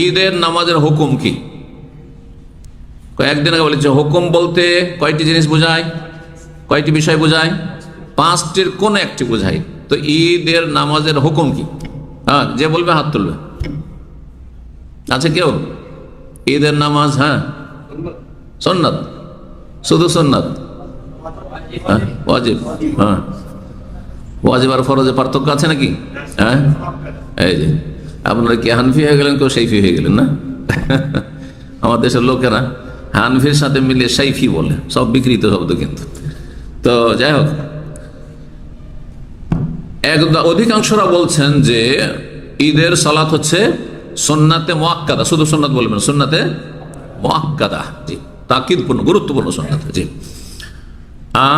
ঈদের নামাজের হুকুম কি? কয়েকদিন আগে বলেছে হুকুম বলতে কয়টি জিনিস বোঝায়, কয়টি বিষয় বোঝায়? পাঁচটির কোন একটি বোঝায়। তো ঈদের নামাজের হুকুম কি? হ্যাঁ, যে বলবে হাত তুলবে। আছে কেউ? ঈদের নামাজ হ্যাঁ সুন্নাত, শুধু সুন্নাত, হ্যাঁ ওয়াজিব। হ্যাঁ, ওয়াজিব আর ফরজে পার্থক্য আছে নাকি? হ্যাঁ, এই যে আপনারা কি হানফি হয়ে গেলেন, কেউ শাইফি হয়ে গেলেন না? আমার দেশের লোকেরা হানফির সাথে মিলে শাইফি বলে, সব বিকৃত শব্দ কিন্তু। তো যাই হোক, অধিকাংশরা বলছেন যে ঈদের সালাত হচ্ছে সুন্নাতে মুআক্কাদা, শুধু সুন্নাত বলবেন, সুন্নাতে মুআক্কাদা, জি, তাকিদপূর্ণ, গুরুত্বপূর্ণ সুন্নাত, জি।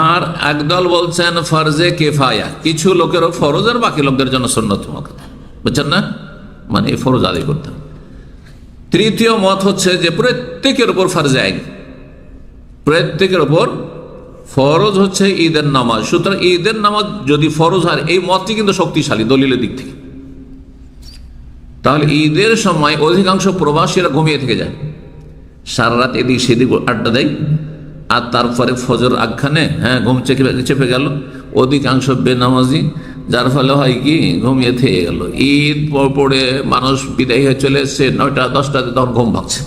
আর একদল বলছেন ফরজে কিফায়া, কিছু লোকেরও ফরজ আর বাকি লোকদের জন্য সুন্নাত মুআক্কাদা, বুঝছেন না, মানে ফরজ আদায় করতে হবে। তৃতীয় মত হচ্ছে যে প্রত্যেকের উপর ফরজে আইন, প্রত্যেকের উপর ফরজ হচ্ছে ঈদের নামাজ। সুতরাং ঈদের নামাজ যদি ফরজ হয়, এই মতটি কিন্তু শক্তিশালী দলিলের দিক থেকে। তাহলে ঈদের সময় অধিকাংশ প্রবাসীরা ঘুমিয়ে থেকে যায়, সারা রাত এদিক সেদিক আড্ডা দেয়, আর তারপরে ফজর আখ্যানে হ্যাঁ ঘুম চেপে গেল। অধিকাংশ বেনামাজি, যার ফলে হয় কি ঘুমিয়ে থেকে গেল। ঈদ পড়ে মানুষ বিদায় হয়ে চলে এসছে 9টা 10টাতে, তখন ঘুম ভাগছে।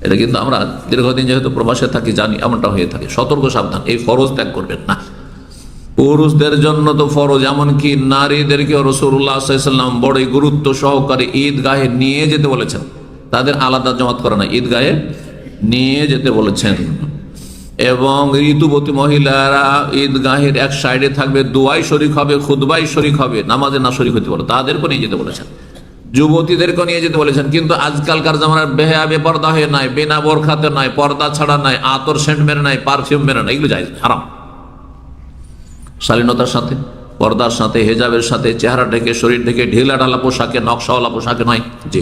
এটা কিন্তু আমরা দীর্ঘদিন যেহেতু প্রবাসে থাকি জানি এমনটা হয়ে থাকে। সতর্ক সাবধান, এই ফরজ ত্যাগ করবেন না। পুরুষদের জন্য তো ফরজ, এমনকি নারীদেরকে রাসূলুল্লাহ সাল্লাল্লাহু আলাইহি ওয়াসাল্লাম বড়ই গুরুত্ব সহকারে ঈদগাহে নিয়ে যেতে বলেছেন। তাদের আলাদা জামাত করে না, ঈদগাহে নিয়ে যেতে বলেছেন। এবং ঋতুবতী মহিলারা ঈদগাহের এক সাইডে থাকবে, দোয়ায় শরিক হবে, খুতবায় শরিক হবে, নামাজে না শরিক হতে পারে, তাদেরকে নিয়ে যেতে বলেছেন। যুবতীদেরকে নিয়ে যেতে বলেছেন। কিন্তু আজকালকার জামানার বেহায়া বেপর্দা হয়ে নাই, বিনা বোরখাতে নাই, পর্দা ছাড়া নাই, আতর সেন্ট মেরে নাই, পারফিউম মেরে নাই, এগুলো জায়েজ হারাম। শালীনতার সাথে, পর্দার সাথে, হেজাবের সাথে, চেহারা ঢেকে, শরীর ঢেকে, ঢিলা ঢালা পোশাকে, নকশাওয়ালা পোশাকে নয়, জি।